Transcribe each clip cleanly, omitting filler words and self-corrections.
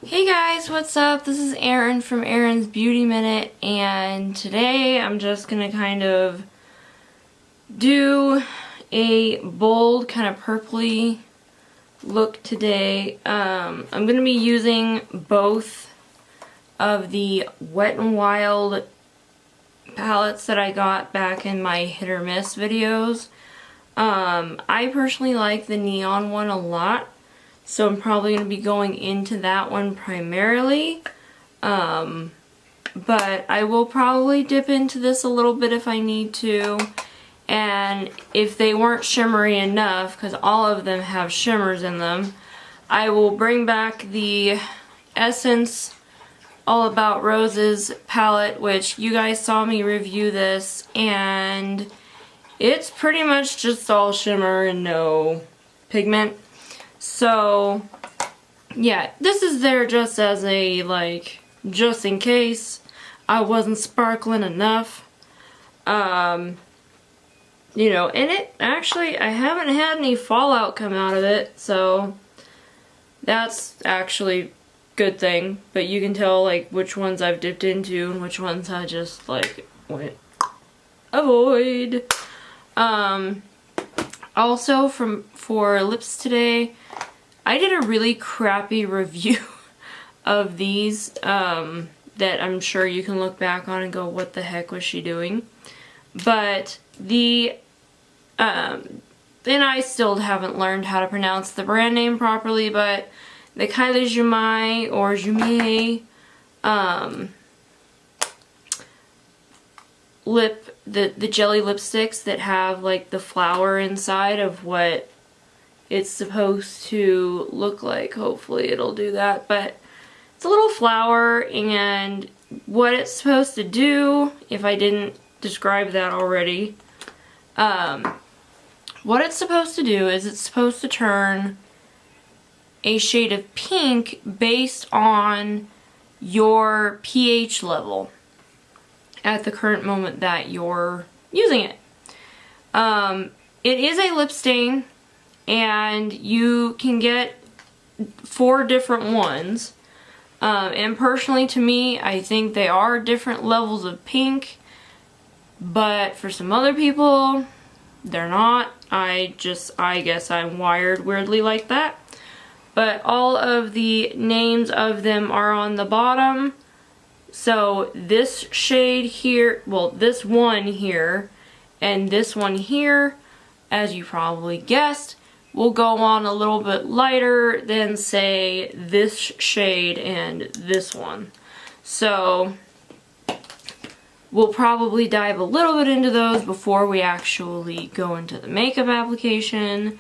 Hey guys, what's up? This is Erin from Erin's Beauty Minute, and today I'm just gonna kind of do a bold, kind of purpley look today. I'm gonna be using both of the Wet n Wild palettes that I got back in my hit or miss videos. I personally like the neon one a lot, so I'm probably going to be going into that one primarily. But I will probably dip into this a little bit if I need to. And if they weren't shimmery enough, because all of them have shimmers in them, I will bring back the Essence All About Roses palette, which you guys saw me review this, and it's pretty much just all shimmer and no pigment. So, yeah, this is there just as a, just in case I wasn't sparkling enough. You know, and it actually, I haven't had any fallout come out of it, so that's actually a good thing. But you can tell, which ones I've dipped into and which ones I just, went avoid. Also, for lips today, I did a really crappy review of these that I'm sure you can look back on and go, what the heck was she doing? But and I still haven't learned how to pronounce the brand name properly, but the Kylie Jumai or Jumai the jelly lipsticks that have the flower inside of what it's supposed to look like. Hopefully it'll do that, but it's a little flower, and what it's supposed to do, if I didn't describe that already, what it's supposed to do is it's supposed to turn a shade of pink based on your pH level at the current moment that you're using it. It is a lip stain, and you can get 4 different ones. And personally, to me, I think they are different levels of pink, but for some other people, they're not. I guess I'm wired weirdly like that. But all of the names of them are on the bottom. So this shade here, well, this one here, and this one here, as you probably guessed, will go on a little bit lighter than, say, this shade and this one. So we'll probably dive a little bit into those before we actually go into the makeup application.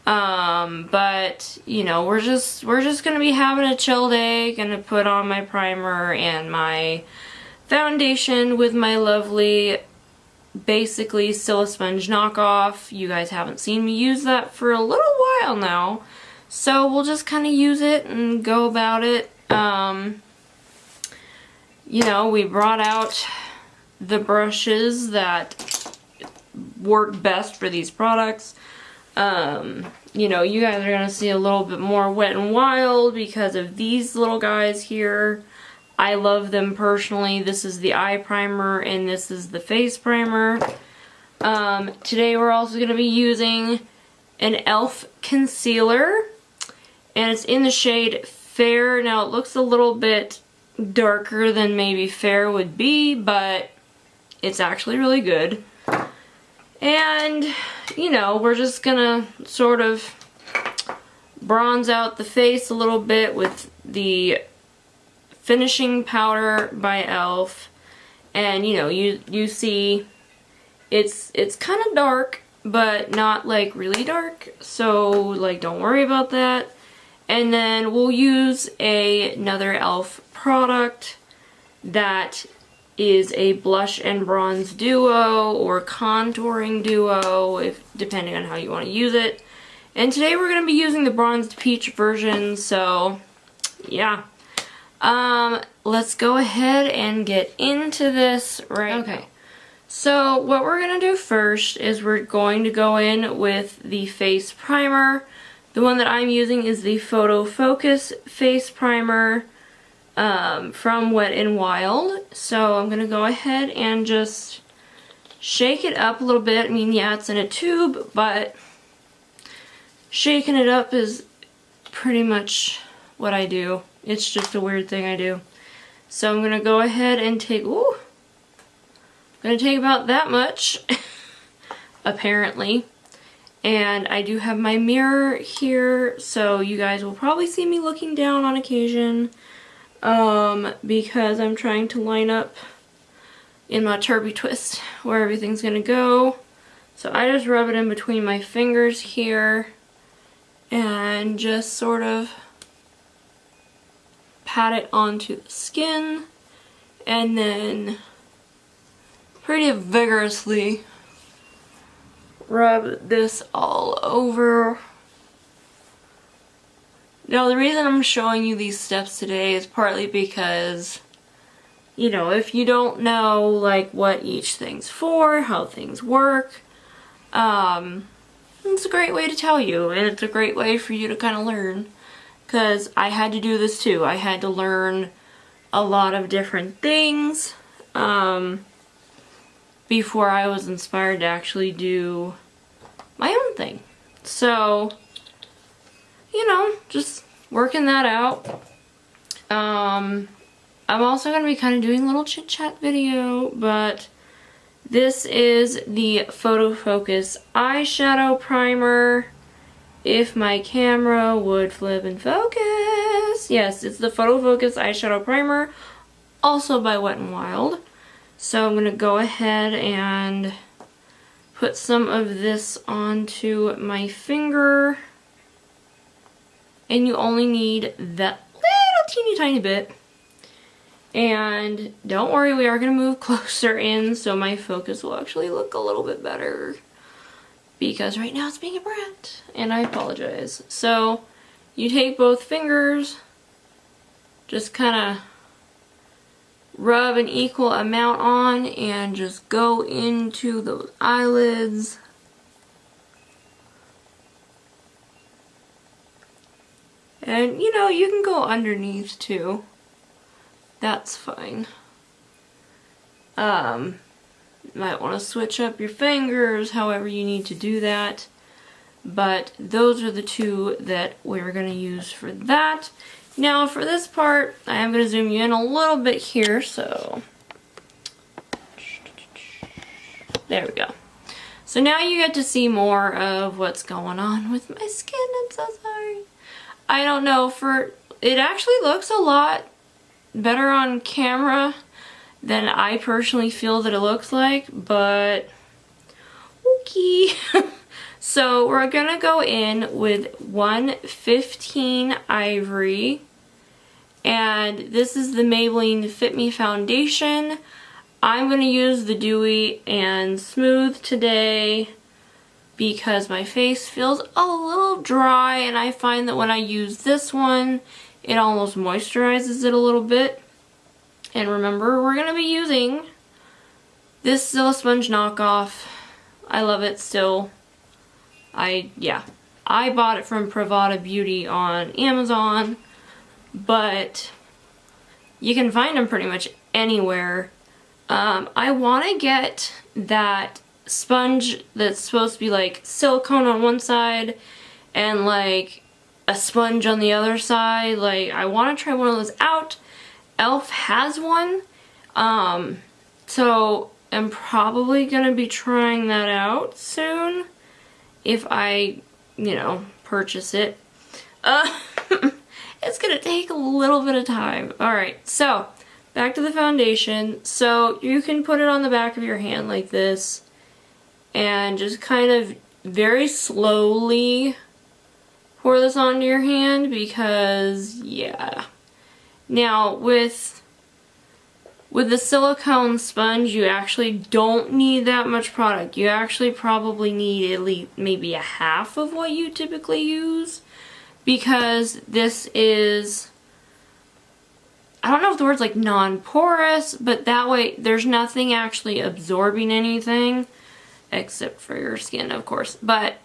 But you know, we're just gonna be having a chill day. Gonna put on my primer and my foundation with my lovely, basically Stila Sponge knockoff. You guys haven't seen me use that for a little while now, so we'll just kind of use it and go about it. You know, we brought out the brushes that work best for these products. You know, you guys are gonna see a little bit more Wet n Wild because of these little guys here. I love them personally. This is the eye primer and this is the face primer. Today we're also gonna be using an e.l.f. concealer, and it's in the shade Fair. Now it looks a little bit darker than maybe Fair would be, but it's actually really good. And, you know, we're just gonna sort of bronze out the face a little bit with the finishing powder by e.l.f. And, you know, you see it's kind of dark, but not really dark, so don't worry about that. And then we'll use another e.l.f. product that is a blush and bronze duo or contouring duo, depending on how you want to use it. And today we're going to be using the bronzed peach version, so yeah. Let's go ahead and get into this right now. So what we're going to do first is we're going to go in with the face primer The one that I'm using is the Photo Focus Face Primer from Wet n Wild. So I'm going to go ahead and just shake it up a little bit. I mean, yeah, it's in a tube, but shaking it up is pretty much what I do. It's just a weird thing I do. So I'm going to go ahead and take, I'm going to take about that much, apparently. And I do have my mirror here, so you guys will probably see me looking down on occasion, because I'm trying to line up in my turby twist where everything's gonna go. So I just rub it in between my fingers here and just sort of pat it onto the skin, and then pretty vigorously rub this all over. Now, the reason I'm showing you these steps today is partly because, you know, if you don't know like what each thing's for, how things work, it's a great way to tell you, and it's a great way for you to kind of learn, because I had to do this too. I had to learn a lot of different things before I was inspired to actually do my own thing. So, you know, just working that out. I'm also going to be kind of doing a little chit chat video, but this is the Photo Focus eyeshadow primer. If my camera would flip and focus. Yes, it's the Photo Focus eyeshadow primer, also by Wet n Wild. So I'm going to go ahead and put some of this onto my finger. And you only need that little teeny tiny bit. And don't worry, we are going to move closer in so my focus will actually look a little bit better. Because right now it's being a brat. And I apologize. So you take both fingers, just kind of rub an equal amount on and just go into those eyelids. And you know, you can go underneath too. That's fine. Might want to switch up your fingers, however you need to do that. But those are the two that we're going to use for that. Now for this part, I am going to zoom you in a little bit here, so there we go. So now you get to see more of what's going on with my skin. I'm so sorry. I don't know, it actually looks a lot better on camera than I personally feel that it looks like, but okay. So we're gonna go in with 115 Ivory, and this is the Maybelline Fit Me foundation. I'm gonna use the Dewy and Smooth today because my face feels a little dry, and I find that when I use this one, it almost moisturizes it a little bit. And remember, we're gonna be using this Zilla Sponge knockoff. I love it still. I bought it from Pravada Beauty on Amazon, but you can find them pretty much anywhere. I want to get that sponge that's supposed to be like silicone on one side and like a sponge on the other side. Like, I want to try one of those out. e.l.f. has one, so I'm probably gonna be trying that out soon if I, you know, purchase it. It's gonna take a little bit of time. Alright, so back to the foundation. So you can put it on the back of your hand like this and just kind of very slowly pour this onto your hand because, yeah. Now, with the silicone sponge, you actually don't need that much product. You actually probably need at least maybe a half of what you typically use, because this is, I don't know if the word's like non-porous, but that way there's nothing actually absorbing anything, except for your skin, of course. But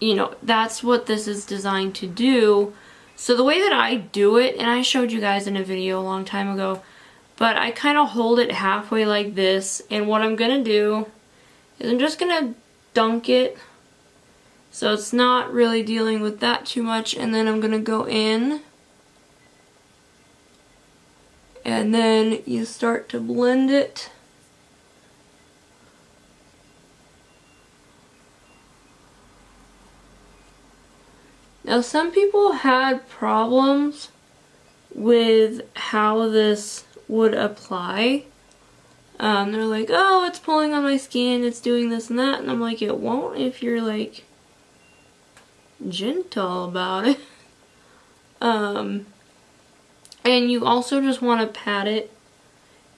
you know, that's what this is designed to do. So the way that I do it, and I showed you guys in a video a long time ago, but I kind of hold it halfway like this, and what I'm gonna do is I'm just gonna dunk it so it's not really dealing with that too much, and then I'm gonna go in and then you start to blend it. Now some people had problems with how this would apply. They're like, oh, it's pulling on my skin, it's doing this and that, and I'm like, it won't if you're like gentle about it. And you also just want to pat it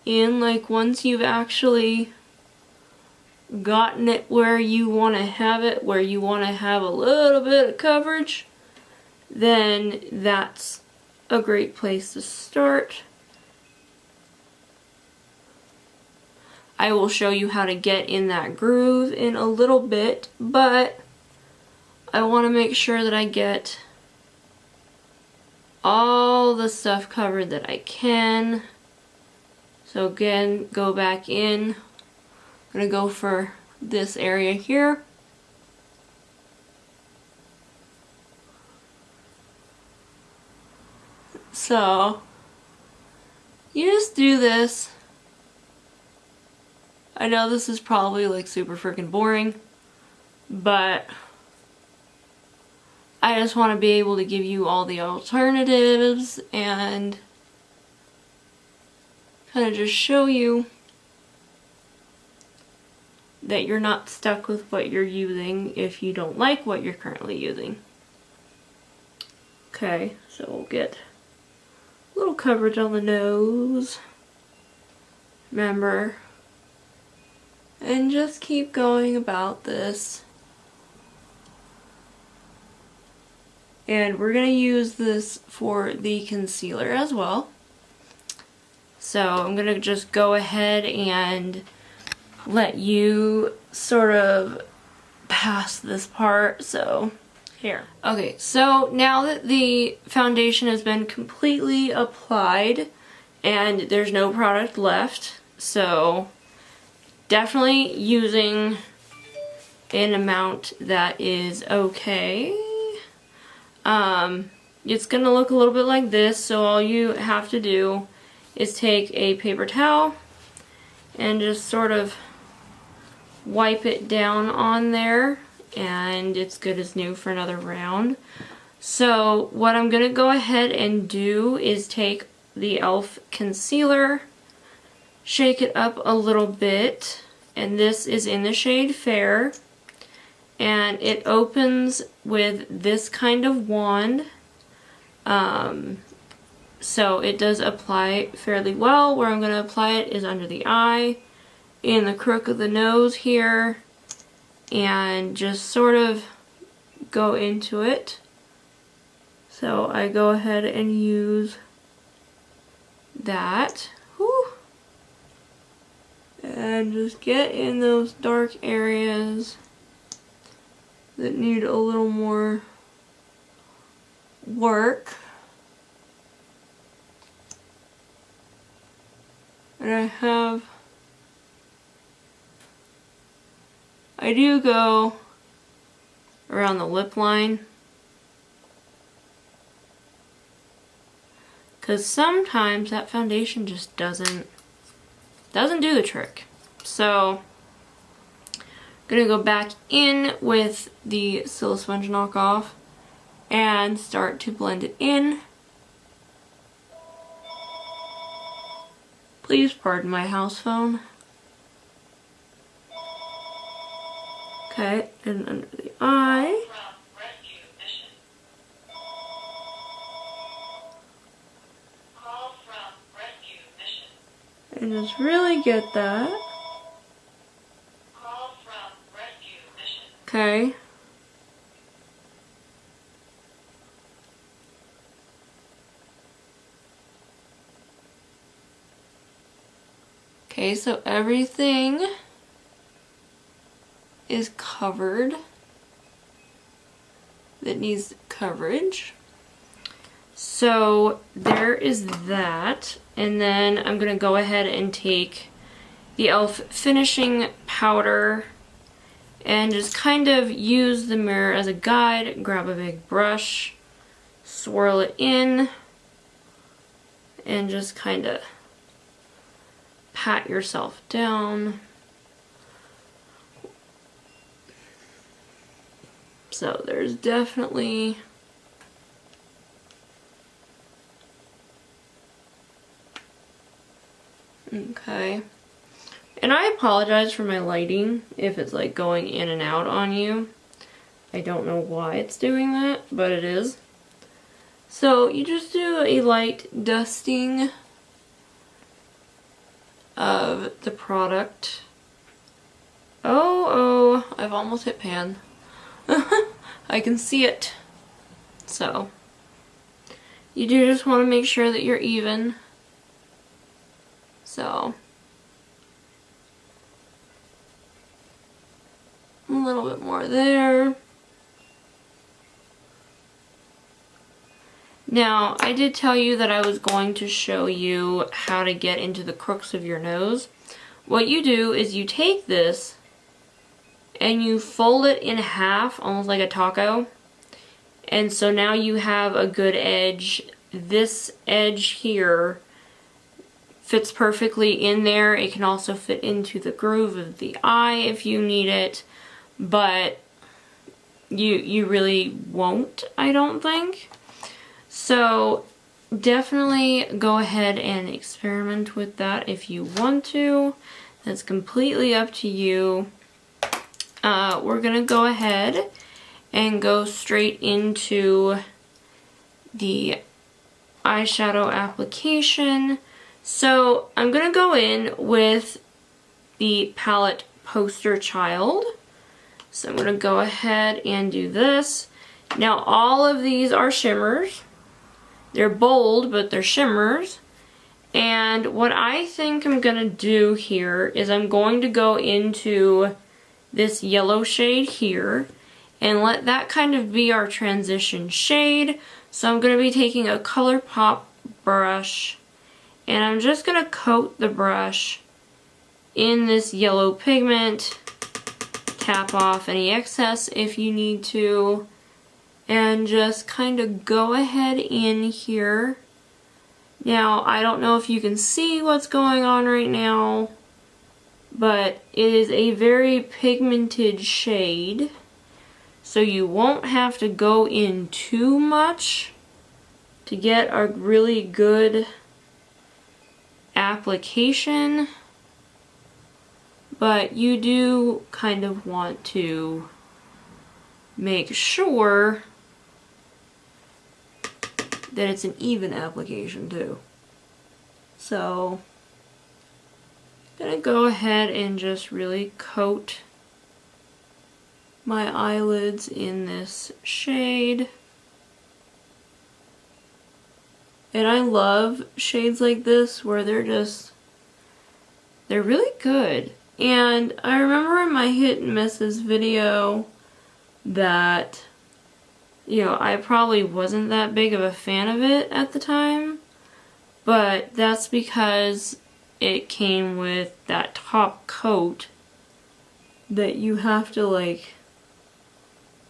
in, like once you've actually gotten it where you want to have it, where you want to have a little bit of coverage, then that's a great place to start. I will show you how to get in that groove in a little bit, but I want to make sure that I get all the stuff covered that I can. So again, go back in. I'm going to go for this area here. So you just do this. I know this is probably like super freaking boring, but I just want to be able to give you all the alternatives and kind of just show you that you're not stuck with what you're using if you don't like what you're currently using. Okay, so we'll get a little coverage on the nose. Remember, and just keep going about this. And we're going to use this for the concealer as well. So I'm going to just go ahead and let you sort of pass this part. So here. Okay, so now that the foundation has been completely applied and there's no product left, so definitely using an amount that is okay. It's gonna look a little bit like this, so all you have to do is take a paper towel and just sort of wipe it down on there, and it's good as new for another round. So what I'm gonna go ahead and do is take the e.l.f. concealer, shake it up a little bit, and this is in the shade Fair, and it opens with this kind of wand. So it does apply fairly well. Where I'm going to apply it is under the eye, in the crook of the nose here, and just sort of go into it. So I go ahead and use that. Whew. And just get in those dark areas that need a little more work. And I do go around the lip line, because sometimes that foundation just doesn't do the trick. So I'm gonna go back in with the Stila Sponge knockoff and start to blend it in. Please pardon my house phone. Okay, and under the eye. And just really get that. Okay. Okay, so everything is covered. that needs coverage. So there is that. And then I'm going to go ahead and take the e.l.f. finishing powder and just kind of use the mirror as a guide. Grab a big brush, swirl it in, and just kind of pat yourself down. So there's definitely okay. And I apologize for my lighting if it's like going in and out on you. I don't know why it's doing that, but it is. So you just do a light dusting of the product. Oh, I've almost hit pan. I can see it. So you do just want to make sure that you're even. So a little bit more there. Now, I did tell you that I was going to show you how to get into the crooks of your nose. What you do is you take this and you fold it in half, almost like a taco. And so now you have a good edge. This edge here fits perfectly in there. It can also fit into the groove of the eye if you need it, but you really won't, I don't think. So definitely go ahead and experiment with that if you want to. That's completely up to you. We're gonna go ahead and go straight into the eyeshadow application. So I'm gonna go in with the palette Poster Child. So I'm gonna go ahead and do this. Now all of these are shimmers. They're bold, but they're shimmers. And what I think I'm gonna do here is I'm going to go into this yellow shade here and let that kind of be our transition shade. So I'm gonna be taking a ColourPop brush and I'm just gonna coat the brush in this yellow pigment, tap off any excess if you need to, and just kind of go ahead in here. Now, I don't know if you can see what's going on right now, but it is a very pigmented shade, so you won't have to go in too much to get a really good application, but you do kind of want to make sure that it's an even application too. So I'm gonna go ahead and just really coat my eyelids in this shade. And I love shades like this where they're really good. And I remember in my hit and misses video that, you know, I probably wasn't that big of a fan of it at the time, but that's because it came with that top coat that you have to like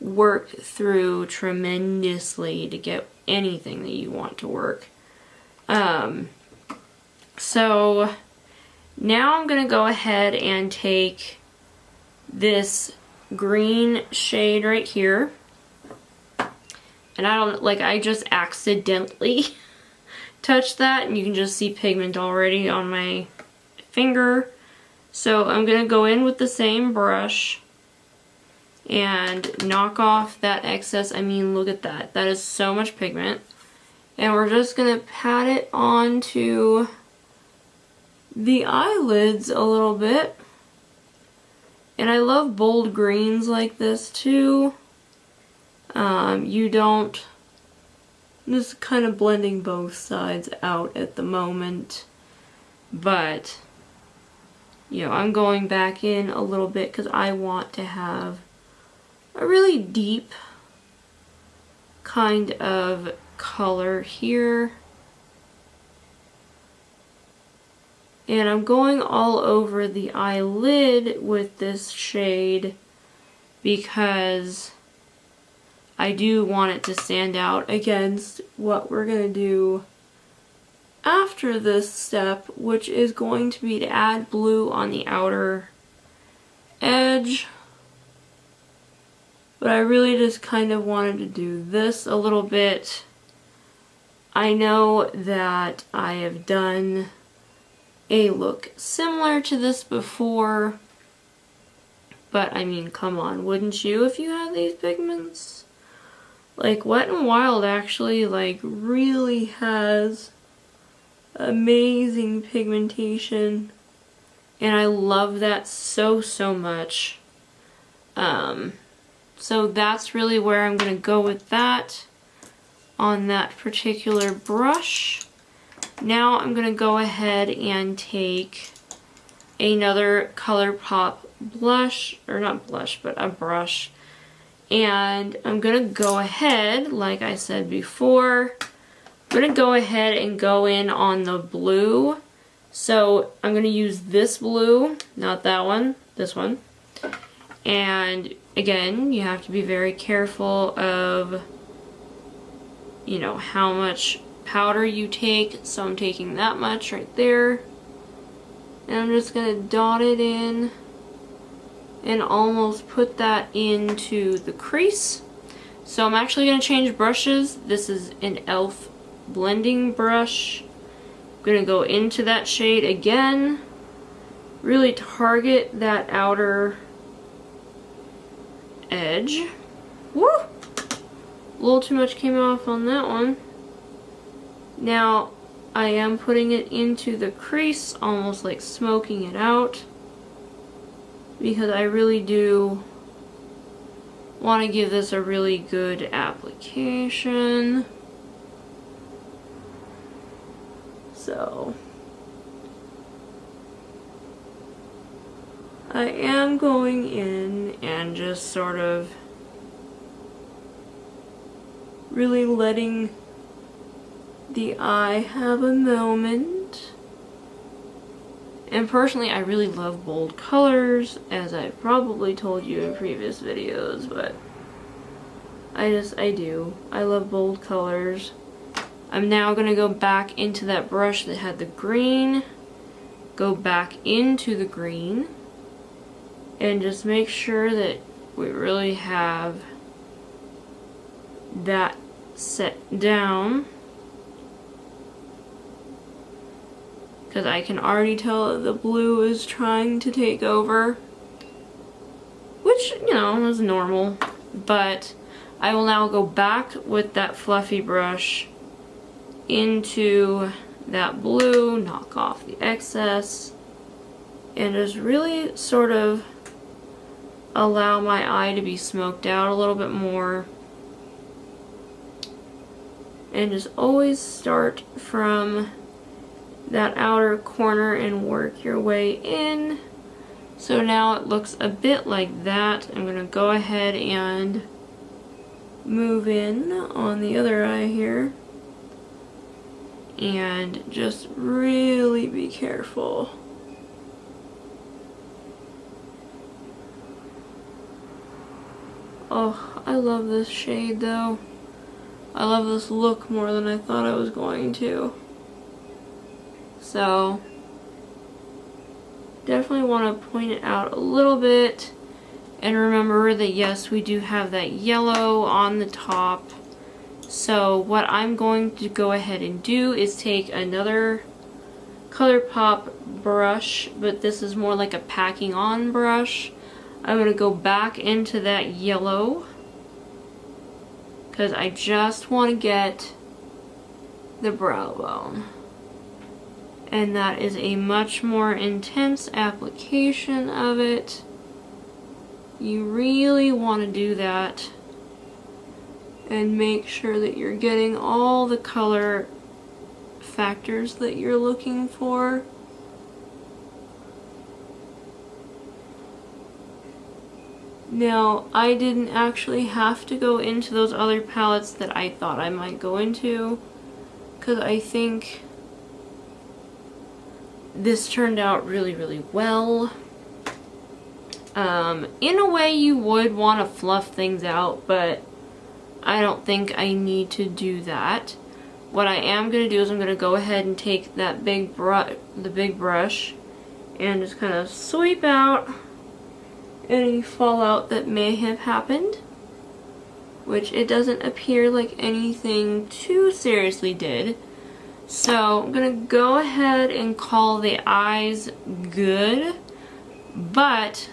work through tremendously to get anything that you want to work. So now I'm gonna go ahead and take this green shade right here, and I just accidentally touched that, and you can just see pigment already on my finger. So I'm gonna go in with the same brush and knock off that excess. I mean, look at that. That is so much pigment. And we're just gonna pat it onto the eyelids a little bit. And I love bold greens like this too. Just kind of blending both sides out at the moment. But, you know, I'm going back in a little bit because I want to have a really deep kind of color here. And I'm going all over the eyelid with this shade because I do want it to stand out against what we're going to do after this step, which is going to be to add blue on the outer edge. But I really just kind of wanted to do this a little bit. I know that I have done a look similar to this before, but I mean, come on, wouldn't you if you had these pigments? Like, Wet n Wild actually, like, really has amazing pigmentation, and I love that so much. So that's really where I'm going to go with that on that particular brush. Now I'm going to go ahead and take another ColourPop blush, or not blush, but a brush. And I'm going to go ahead, like I said before, I'm going to go ahead and go in on the blue. So I'm going to use this blue, not that one, this one. And again, you have to be very careful of, you know, how much powder you take. So I'm taking that much right there. And I'm just going to dot it in and almost put that into the crease. So I'm actually going to change brushes. This is an e.l.f. blending brush. I'm going to go into that shade again. Really target that outer edge. Woo! A little too much came off on that one. Now I am putting it into the crease, almost like smoking it out, because I really do want to give this a really good application. So I am going in and just sort of really letting the eye have a moment. And personally, I really love bold colors, as I've probably told you in previous videos, but I do. I love bold colors. I'm now going to go back into that brush that had the green, go back into the green, and just make sure that we really have that set down. Because I can already tell that the blue is trying to take over, which, you know, is normal. But I will now go back with that fluffy brush into that blue, knock off the excess, and just really sort of allow my eye to be smoked out a little bit more. And just always start from that outer corner and work your way in. So now it looks a bit like that. I'm going to go ahead and move in on the other eye here. And just really be careful. Oh, I love this shade though. I love this look more than I thought I was going to. So, definitely want to point it out a little bit. And remember that yes, we do have that yellow on the top. So what I'm going to go ahead and do is take another ColourPop brush, but this is more like a packing on brush. I'm going to go back into that yellow because I just want to get the brow bone. And that is a much more intense application of it. You really want to do that and make sure that you're getting all the color factors that you're looking for. Now, I didn't actually have to go into those other palettes that I thought I might go into, because I think this turned out really, really well. In a way you would want to fluff things out, but I don't think I need to do that. What I am going to do is I'm going to go ahead and take that big brush and just kind of sweep out any fallout that may have happened, which it doesn't appear like anything too seriously did. So I'm going to go ahead and call the eyes good, but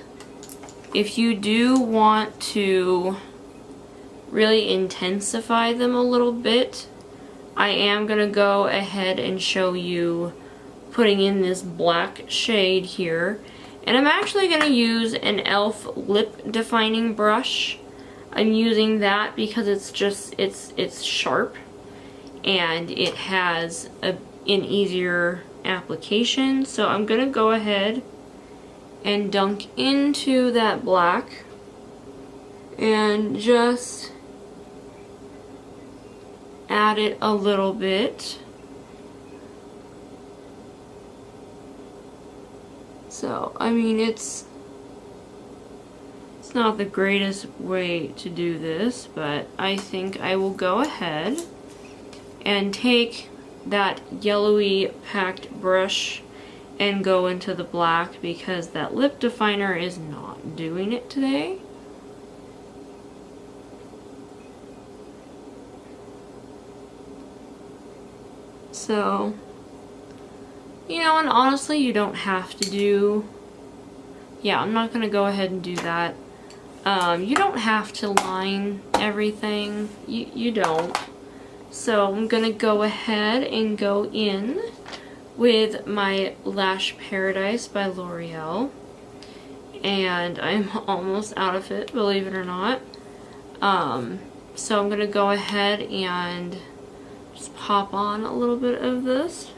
if you do want to really intensify them a little bit, I am going to go ahead and show you putting in this black shade here. And I'm actually going to use an e.l.f. lip defining brush. I'm using that because it's sharp and it has an easier application. So I'm going to go ahead and dunk into that black and just add it a little bit. So, I mean, it's not the greatest way to do this, but I think I will go ahead and take that yellowy packed brush and go into the black, because that lip definer is not doing it today. So, you know, and honestly, you don't have to do, yeah, I'm not going to go ahead and do that. You don't have to line everything. You don't. So I'm going to go ahead and go in with my Lash Paradise by L'Oreal. And I'm almost out of it, believe it or not. So I'm going to go ahead and just pop on a little bit of this.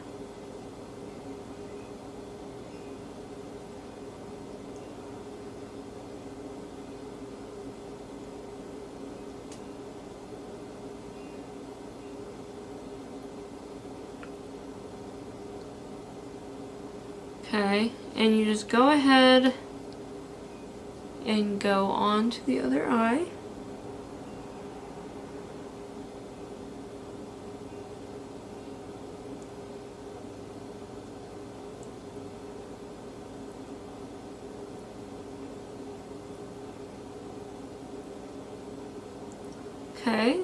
Okay, and you just go ahead and go on to the other eye. Okay.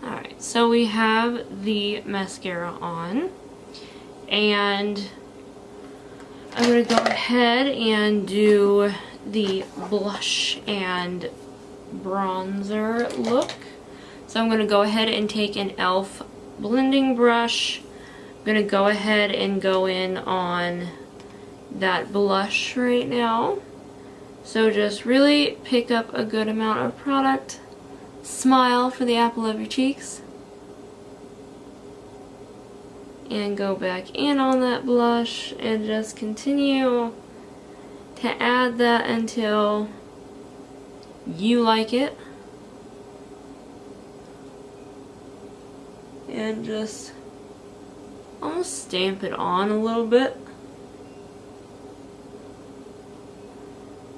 Alright, so we have the mascara on, and I'm going to go ahead and do the blush and bronzer look. So I'm going to go ahead and take an e.l.f. blending brush. I'm going to go ahead and go in on that blush right now. So just really pick up a good amount of product. Smile for the apple of your cheeks. And go back in on that blush and just continue to add that until you like it. And just almost stamp it on a little bit.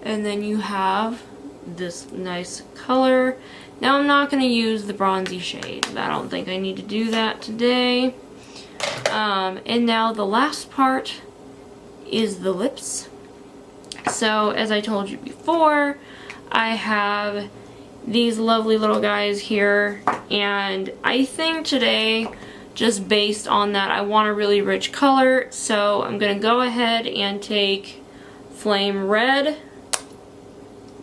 And then you have this nice color. Now I'm not going to use the bronzy shade. I don't think I need to do that today. And now the last part is the lips. So as I told you before, I have these lovely little guys here, and I think today, just based on that, I want a really rich color, so I'm going to go ahead and take Flame Red.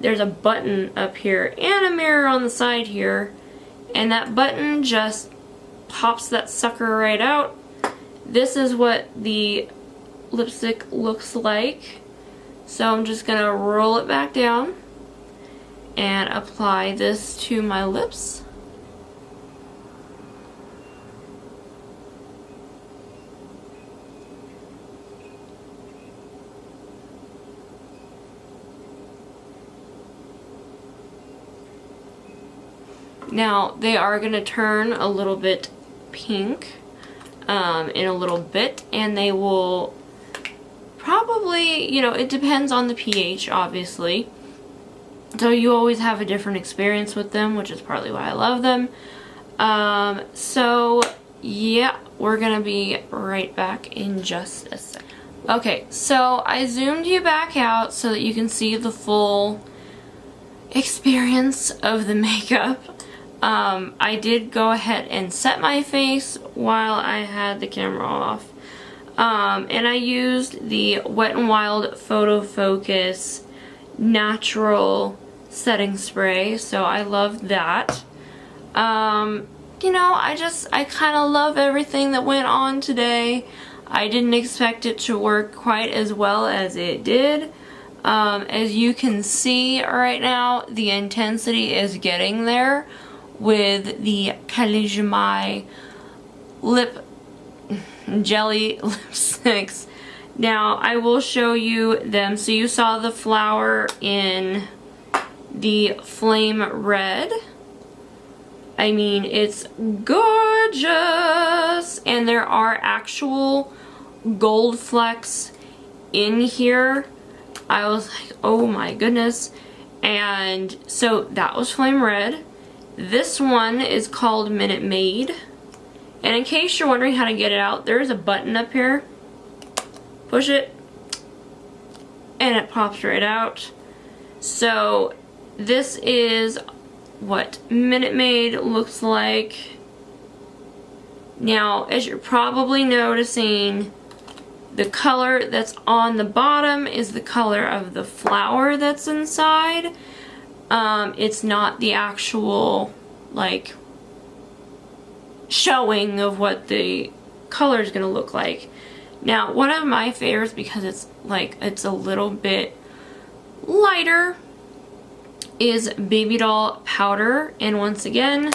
There's a button up here and a mirror on the side here, and that button just pops that sucker right out. This is what the lipstick looks like. So I'm just gonna roll it back down and apply this to my lips. Now, they are going to turn a little bit pink in a little bit, and they will probably, you know, it depends on the pH, obviously. So you always have a different experience with them, which is partly why I love them. So, yeah, we're going to be right back in just a second. Okay, so I zoomed you back out so that you can see the full experience of the makeup. I did go ahead and set my face while I had the camera off. And I used the Wet n Wild Photo Focus Natural Setting Spray, so I love that. You know, I kind of love everything that went on today. I didn't expect it to work quite as well as it did. As you can see right now, the intensity is getting there with the Caligimai lip jelly lipsticks. Now, I will show you them. So you saw the flower in the Flame Red. I mean, it's gorgeous! And there are actual gold flecks in here. I was like, oh my goodness. And so that was Flame Red. This one is called Minute Maid. And in case you're wondering how to get it out, there is a button up here. Push it, and it pops right out. So this is what Minute Maid looks like. Now, as you're probably noticing, the color that's on the bottom is the color of the flower that's inside. It's not the actual, like, showing of what the color is going to look like. Now, one of my favorites, because it's like, it's a little bit lighter, is Baby Doll Powder. And once again,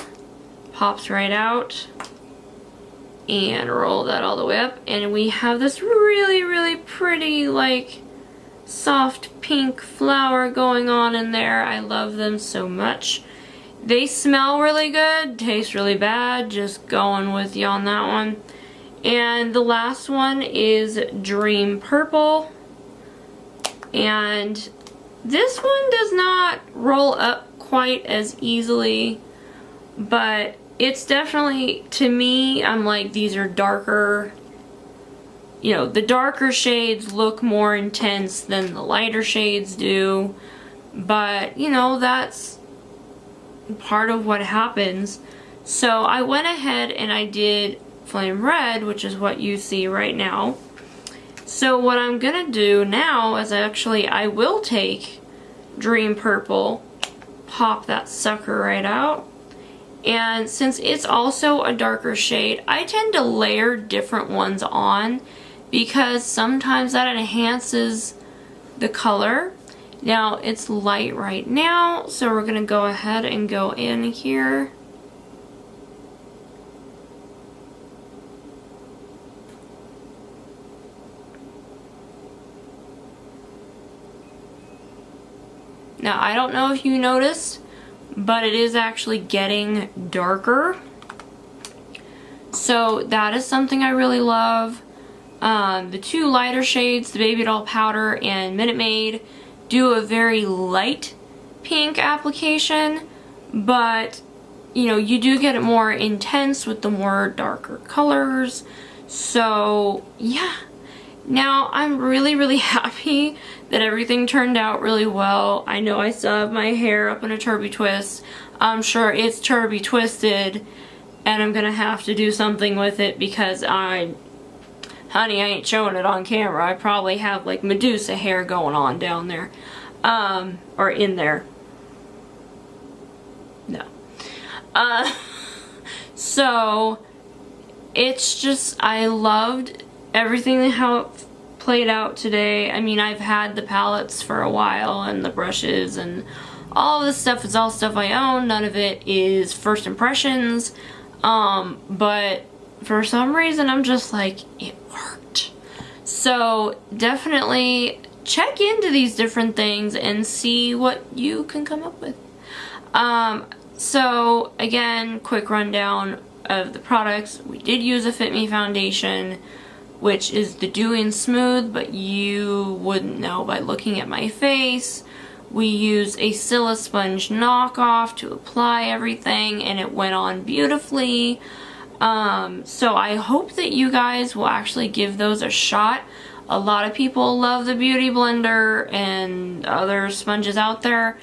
pops right out. And roll that all the way up. And we have this really, really pretty, like, soft pink flower going on in there. I love them so much. They smell really good, taste really bad. Just going with you on that one. And the last one is Dream Purple. And this one does not roll up quite as easily, but it's definitely, to me, I'm like, these are darker. You know, the darker shades look more intense than the lighter shades do. But, you know, that's part of what happens. So I went ahead and I did Flame Red, which is what you see right now. So what I'm gonna do now is I will take Dream Purple, pop that sucker right out. And since it's also a darker shade, I tend to layer different ones on because sometimes that enhances the color. Now, it's light right now, so we're going to go ahead and go in here. Now, I don't know if you noticed, but it is actually getting darker. So that is something I really love. The two lighter shades, the Baby Doll Powder and Minute Maid, do a very light pink application, but you know, you do get it more intense with the more darker colors. So yeah. Now, I'm really, really happy that everything turned out really well. I know I still have my hair up in a turby twist. I'm sure it's turby twisted, and I'm gonna have to do something with it because honey, I ain't showing it on camera. I probably have like Medusa hair going on down there. Or in there. No. So, it's just, I loved everything how it played out today. I mean, I've had the palettes for a while and the brushes and all of this stuff is all stuff I own. None of it is first impressions. But for some reason I'm just like, it worked. So definitely check into these different things and see what you can come up with. So again, quick rundown of the products. We did use a Fit Me foundation, which is the Dewy and Smooth, but you wouldn't know by looking at my face. We used a Scylla sponge knockoff to apply everything, and it went on beautifully. So I hope that you guys will actually give those a shot. A lot of people love the Beauty Blender and other sponges out there.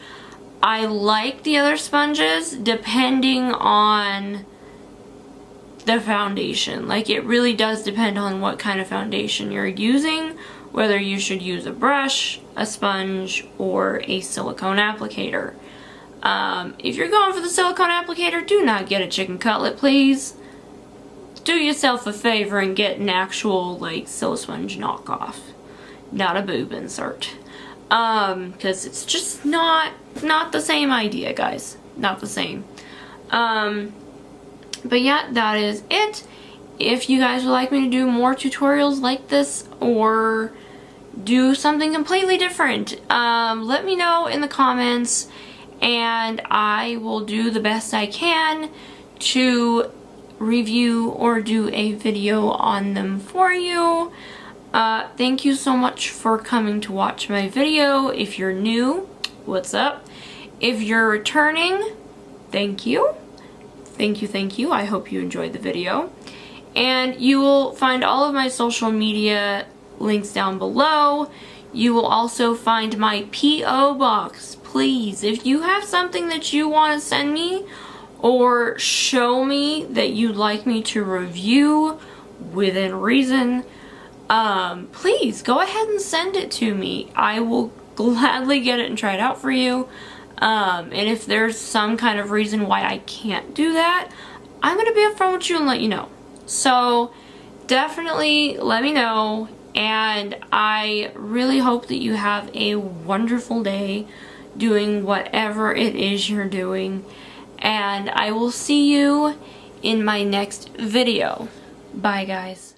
I like the other sponges depending on the foundation. Like, it really does depend on what kind of foundation you're using, whether you should use a brush, a sponge, or a silicone applicator. If you're going for the silicone applicator, do not get a chicken cutlet, please. Do yourself a favor and get an actual, like, Sponge knockoff, not a boob insert. Because it's just not the same idea, guys. Not the same. But yeah, that is it. If you guys would like me to do more tutorials like this or do something completely different, let me know in the comments, and I will do the best I can to review or do a video on them for you. Thank you so much for coming to watch my video. If you're new, what's up? If you're returning, thank you. Thank you. I hope you enjoyed the video. And you will find all of my social media links down below. You will also find my P.O. box. Please, if you have something that you want to send me or show me that you'd like me to review within reason, please go ahead and send it to me. I will gladly get it and try it out for you. And if there's some kind of reason why I can't do that, I'm going to be upfront with you and let you know. So definitely let me know, and I really hope that you have a wonderful day doing whatever it is you're doing, and I will see you in my next video. Bye, guys.